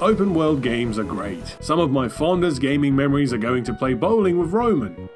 Open world games are great. Some of my fondest gaming memories are going to play bowling with Roman.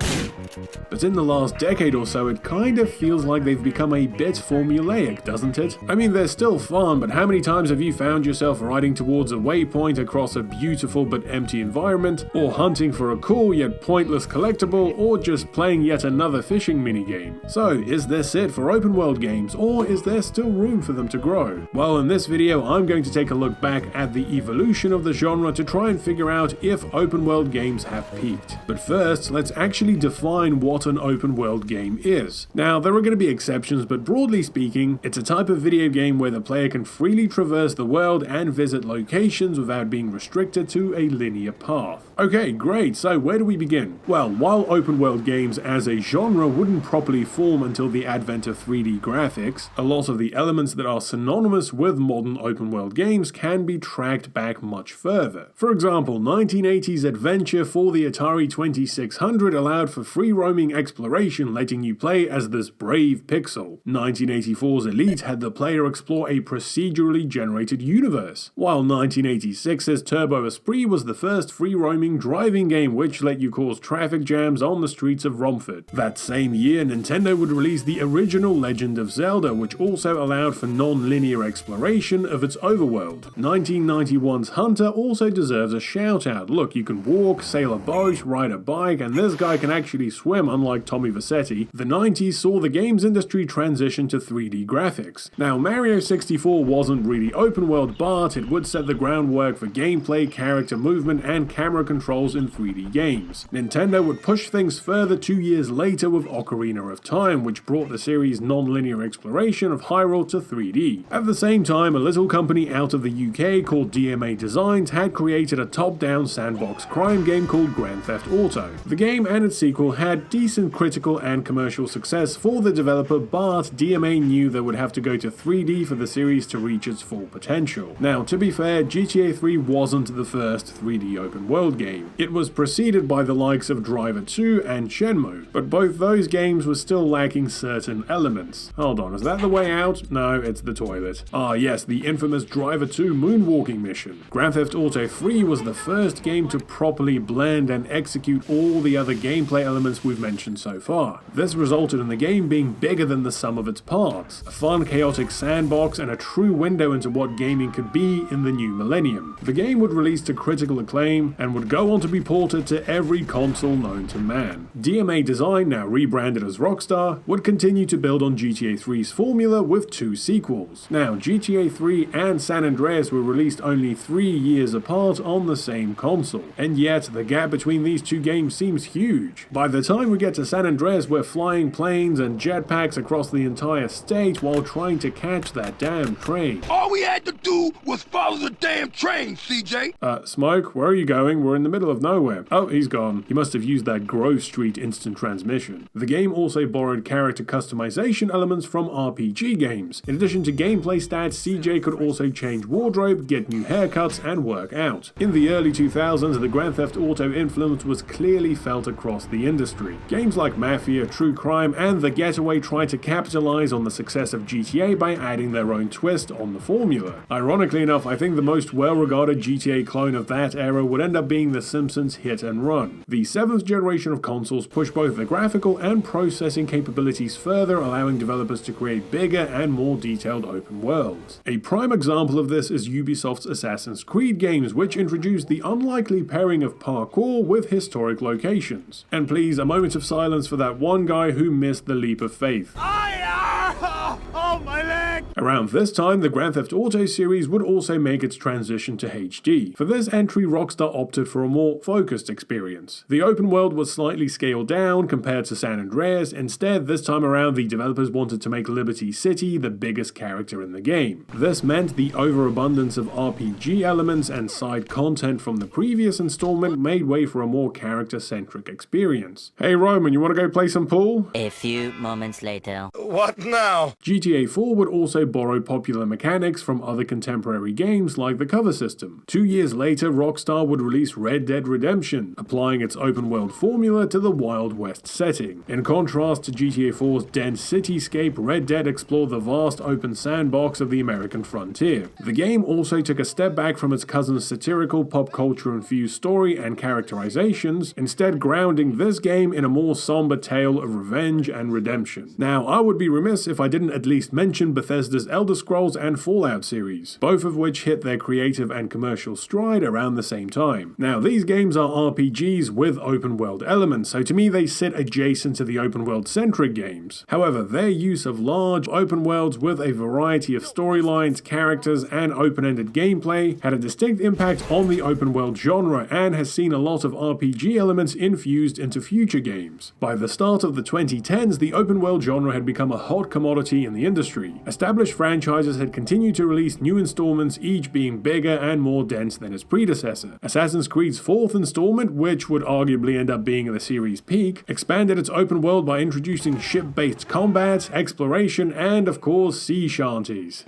But in the last decade or so, it kind of feels like they've become a bit formulaic, doesn't it? I mean, they're still fun, but how many times have you found yourself riding towards a waypoint across a beautiful but empty environment, or hunting for a cool yet pointless collectible, or just playing yet another fishing minigame? So, is this it for open world games, or is there still room for them to grow? Well, in this video, I'm going to take a look back at the evolution of the genre to try and figure out if open world games have peaked. But first, let's actually define what an open world game is. Now, there are going to be exceptions, but broadly speaking, it's a type of video game where the player can freely traverse the world and visit locations without being restricted to a linear path. Okay, great, so where do we begin? Well, while open world games as a genre wouldn't properly form until the advent of 3D graphics, a lot of the elements that are synonymous with modern open world games can be tracked back much further. For example, 1980s adventure for the Atari 2600 allowed for free roaming exploration, letting you play as this brave pixel. 1984's Elite had the player explore a procedurally generated universe, while 1986's Turbo Esprit was the first free roaming driving game which let you cause traffic jams on the streets of Romford. That same year, Nintendo would release the original Legend of Zelda, which also allowed for non-linear exploration of its overworld. 1991's Hunter also deserves a shout out. Look, you can walk, sail a boat, ride a bike, and this guy can actually swim, unlike Tommy Vercetti. The 90s saw the games industry transition to 3D graphics. Now, Mario 64 wasn't really open world, but it would set the groundwork for gameplay, character movement, and camera controls in 3D games. Nintendo would push things further 2 years later with Ocarina of Time, which brought the series' non-linear exploration of Hyrule to 3D. At the same time, a little company out of the UK called DMA Designs had created a top-down sandbox crime game called Grand Theft Auto. The game and its sequel had decent critical and commercial success for the developer, but DMA knew they would have to go to 3D for the series to reach its full potential. Now, to be fair, GTA 3 wasn't the first 3D open world game. It was preceded by the likes of Driver 2 and Shenmue, but both those games were still lacking certain elements. Hold on, is that the way out? No, it's the toilet. Ah yes, the infamous Driver 2 moonwalking mission. Grand Theft Auto 3 was the first game to properly blend and execute all the other gameplay elements we've mentioned so far. This resulted in the game being bigger than the sum of its parts, a fun, chaotic sandbox, and a true window into what gaming could be in the new millennium. The game would release to critical acclaim and would go on to be ported to every console known to man. DMA Design, now rebranded as Rockstar, would continue to build on GTA 3's formula with 2 sequels. Now, GTA 3 and San Andreas were released only 3 years apart on the same console, and yet the gap between these two games seems huge. By the time we get to San Andreas, we're flying planes and jetpacks across the entire state while trying to catch that damn train. All we had to do was follow the damn train, CJ. Smoke, where are you going? We're in the middle of nowhere. Oh, he's gone. He must have used that Grove Street instant transmission. The game also borrowed character customization elements from RPG games. In addition to gameplay stats, CJ could also change wardrobe, get new haircuts, and work out. In the early 2000s, the Grand Theft Auto influence was clearly felt across the industry. Games like Mafia, True Crime, and The Getaway tried to capitalize on the success of GTA by adding their own twist on the formula. Ironically enough, I think the most well-regarded GTA clone of that era would end up being The Simpsons Hit and Run. The 7th generation of consoles pushed both the graphical and processing capabilities further, allowing developers to create bigger and more detailed open worlds. A prime example of this is Ubisoft's Assassin's Creed games, which introduced the unlikely pairing of parkour with historic locations. And please, a moment of silence for that one guy who missed the leap of faith. Oh, my leg! Around this time, the Grand Theft Auto series would also make its transition to HD. For this entry, Rockstar opted for a more focused experience. The open world was slightly scaled down compared to San Andreas. Instead, this time around, the developers wanted to make Liberty City the biggest character in the game. This meant the overabundance of RPG elements and side content from the previous installment made way for a more character-centric experience. Hey Roman, you want to go play some pool? A few moments later. What now? GTA 4 would also borrowed popular mechanics from other contemporary games like the cover system. 2 years later, Rockstar would release Red Dead Redemption, applying its open-world formula to the Wild West setting. In contrast to GTA 4's dense cityscape, Red Dead explored the vast open sandbox of the American frontier. The game also took a step back from its cousin's satirical pop culture-infused story and characterizations, instead grounding this game in a more somber tale of revenge and redemption. Now, I would be remiss if I didn't at least mention Bethesda's Elder Scrolls and Fallout series, both of which hit their creative and commercial stride around the same time. Now, these games are RPGs with open-world elements, so to me they sit adjacent to the open-world-centric games. However, their use of large open worlds with a variety of storylines, characters, and open-ended gameplay had a distinct impact on the open-world genre and has seen a lot of RPG elements infused into future games. By the start of the 2010s, the open-world genre had become a hot commodity in the industry. Established franchises had continued to release new installments, each being bigger and more dense than its predecessor. Assassin's Creed's fourth installment, which would arguably end up being the series' peak, expanded its open world by introducing ship-based combat, exploration, and of course sea shanties.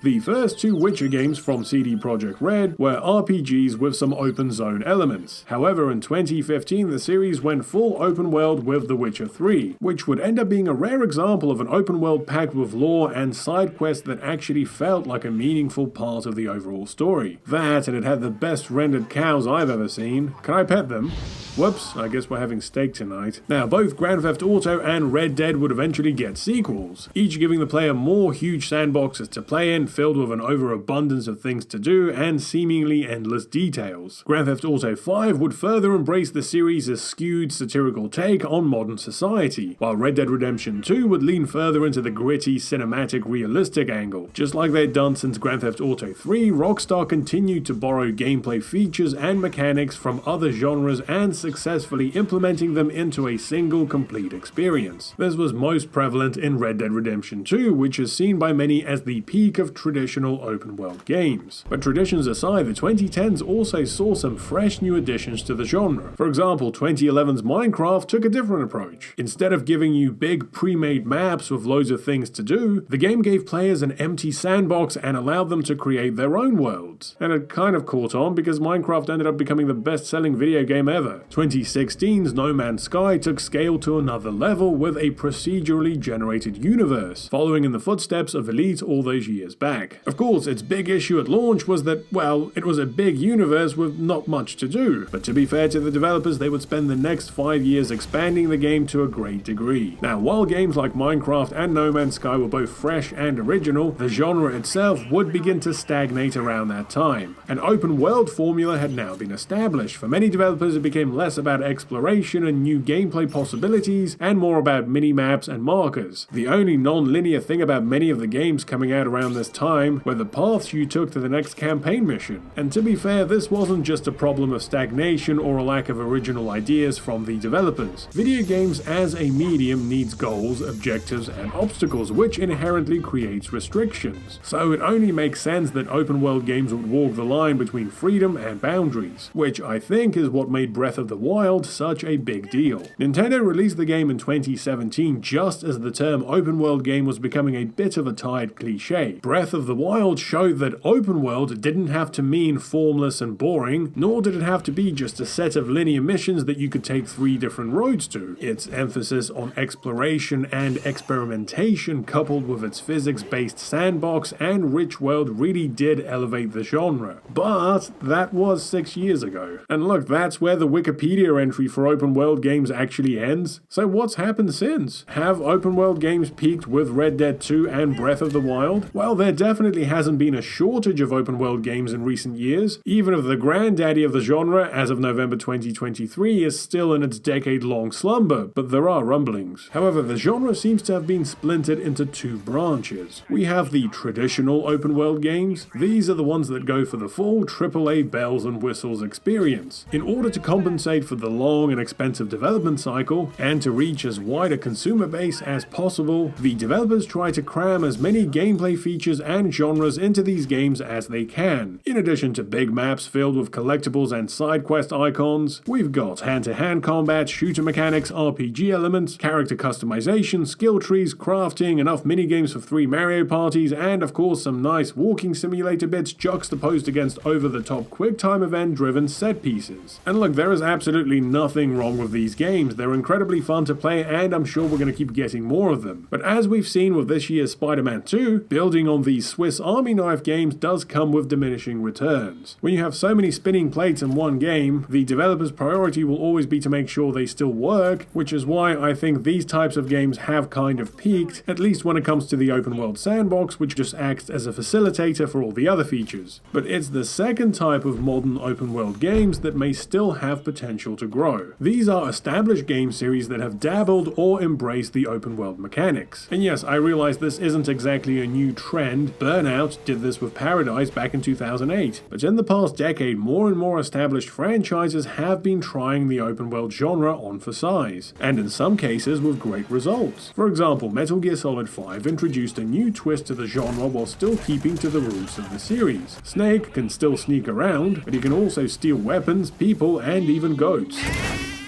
The first two Witcher games from CD Projekt Red were RPGs with some open zone elements. However, in 2015 the series went full open world with The Witcher 3, which would end up being a rare example of an open world packed with lore and side quests that actually felt like a meaningful part of the overall story. That, and it had the best rendered cows I've ever seen. Can I pet them? Whoops, I guess we're having steak tonight. Now, both Grand Theft Auto and Red Dead would eventually get sequels, each giving the player more huge sandboxes to play in, filled with an overabundance of things to do and seemingly endless details. Grand Theft Auto 5 would further embrace the series' skewed satirical take on modern society, while Red Dead Redemption 2 would lean further into the gritty, cinematic, realistic angle. Just like they'd done since Grand Theft Auto 3, Rockstar continued to borrow gameplay features and mechanics from other genres and successfully implementing them into a single complete experience. This was most prevalent in Red Dead Redemption 2, which is seen by many as the peak of traditional open-world games. But traditions aside, the 2010s also saw some fresh new additions to the genre. For example, 2011's Minecraft took a different approach. Instead of giving you big pre-made maps with loads of things to do, the game gave players an empty sandbox and allowed them to create their own worlds. And it kind of caught on because Minecraft ended up becoming the best-selling video game ever. 2016's No Man's Sky took scale to another level with a procedurally generated universe, following in the footsteps of Elite all those years back. Of course, its big issue at launch was that, well, it was a big universe with not much to do, but to be fair to the developers, they would spend the next 5 years expanding the game to a great degree. Now, while games like Minecraft and No Man's Sky were both fresh and original, the genre itself would begin to stagnate around that time. An open world formula had now been established. For many developers, it became less about exploration and new gameplay possibilities, and more about mini-maps and markers. The only non-linear thing about many of the games coming out around this time were the paths you took to the next campaign mission. And to be fair, this wasn't just a problem of stagnation or a lack of original ideas from the developers. Video games as a medium needs goals, objectives, and obstacles, which inherently creates restrictions. So it only makes sense that open-world games would walk the line between freedom and boundaries, which I think is what made Breath of the Wild such a big deal. Nintendo released the game in 2017 just as the term open world game was becoming a bit of a tired cliche. Breath of the Wild showed that open world didn't have to mean formless and boring, nor did it have to be just a set of linear missions that you could take 3 different roads to. Its emphasis on exploration and experimentation, coupled with its physics-based sandbox and rich world, really did elevate the genre. But that was 6 years ago. And look, that's where the Wikipedia entry for open world games actually ends. So what's happened since? Have open world games peaked with Red Dead 2 and Breath of the Wild? Well, there definitely hasn't been a shortage of open world games in recent years, even if the granddaddy of the genre, as of November 2023, is still in its decade-long slumber, but there are rumblings. However, the genre seems to have been splintered into 2 branches. We have the traditional open world games. These are the ones that go for the full AAA bells and whistles experience. In order to compensate for the long and expensive development cycle, and to reach as wide a consumer base as possible, the developers try to cram as many gameplay features and genres into these games as they can. In addition to big maps filled with collectibles and side quest icons, we've got hand-to-hand combat, shooter mechanics, RPG elements, character customization, skill trees, crafting, enough minigames for 3 Mario parties, and of course some nice walking simulator bits juxtaposed against over-the-top quick-time event-driven set pieces. And look, there is absolutely nothing wrong with these games. They're incredibly fun to play, and I'm sure we're going to keep getting more of them. But as we've seen with this year's Spider-Man 2, building on these Swiss Army knife games does come with diminishing returns. When you have so many spinning plates in one game, the developer's priority will always be to make sure they still work, which is why I think these types of games have kind of peaked, at least when it comes to the open world sandbox, which just acts as a facilitator for all the other features. But it's the second type of modern open world games that may still have potential to grow. These are established game series that have dabbled or embraced the open world mechanics. And yes, I realize this isn't exactly a new trend. Burnout did this with Paradise back in 2008. But in the past decade, more and more established franchises have been trying the open world genre on for size, and in some cases with great results. For example, Metal Gear Solid 5 introduced a new twist to the genre while still keeping to the roots of the series. Snake can still sneak around, but he can also steal weapons, people, and even goats.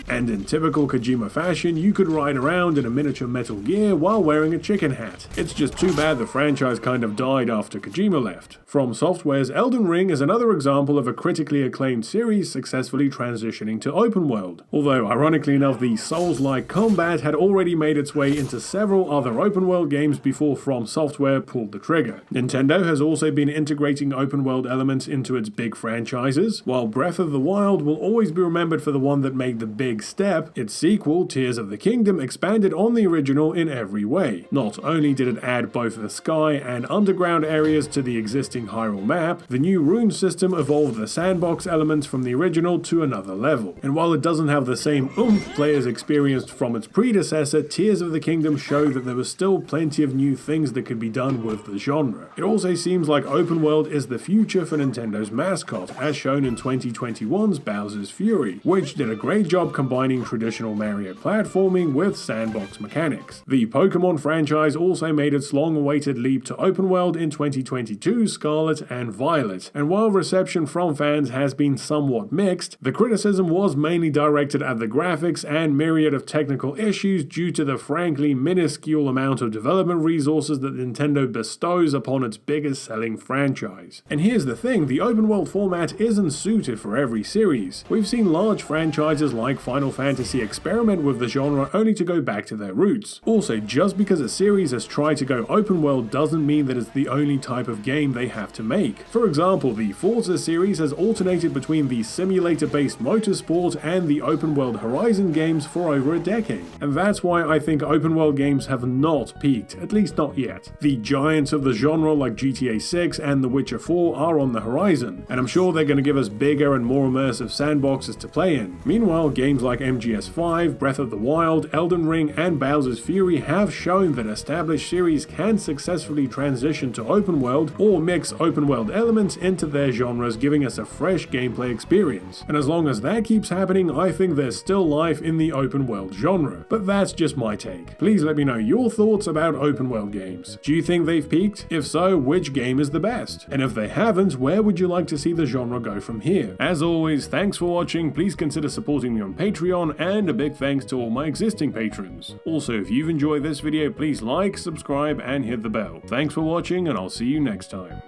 And in typical Kojima fashion, you could ride around in a miniature Metal Gear while wearing a chicken hat. It's just too bad the franchise kind of died after Kojima left. From Software's Elden Ring is another example of a critically acclaimed series successfully transitioning to open world. Although, ironically enough, the Souls-like combat had already made its way into several other open world games before From Software pulled the trigger. Nintendo has also been integrating open world elements into its big franchises, while Breath of the Wild will always be remembered for the one that made the big step. Its sequel, Tears of the Kingdom, expanded on the original in every way. Not only did it add both the sky and underground areas to the existing Hyrule map, the new rune system evolved the sandbox elements from the original to another level. And while it doesn't have the same oomph players experienced from its predecessor, Tears of the Kingdom showed that there was still plenty of new things that could be done with the genre. It also seems like open world is the future for Nintendo's mascot, as shown in 2021's Bowser's Fury, which did a great job combining traditional Mario platforming with sandbox mechanics. The Pokemon franchise also made its long-awaited leap to open world in 2022's Scarlet and Violet, and while reception from fans has been somewhat mixed, the criticism was mainly directed at the graphics and myriad of technical issues due to the frankly minuscule amount of development resources that Nintendo bestows upon its biggest selling franchise. And here's the thing, the open world format isn't suited for every series. We've seen large franchises like Final Fantasy experiment with the genre only to go back to their roots. Also, just because a series has tried to go open world doesn't mean that it's the only type of game they have to make. For example, the Forza series has alternated between the simulator-based motorsport and the open world Horizon games for over a decade. And that's why I think open world games have not peaked, at least not yet. The giants of the genre like GTA 6 and The Witcher 4 are on the horizon, and I'm sure they're going to give us bigger and more immersive sandboxes to play in. Meanwhile, games like MGS5, Breath of the Wild, Elden Ring, and Bowser's Fury have shown that established series can successfully transition to open world or mix open world elements into their genres, giving us a fresh gameplay experience. And as long as that keeps happening, I think there's still life in the open world genre. But that's just my take. Please let me know your thoughts about open world games. Do you think they've peaked? If so, which game is the best? And if they haven't, where would you like to see the genre go from here? As always, thanks for watching. Please consider supporting me on Patreon, and a big thanks to all my existing patrons. Also, if you've enjoyed this video, please like, subscribe, and hit the bell. Thanks for watching, and I'll see you next time.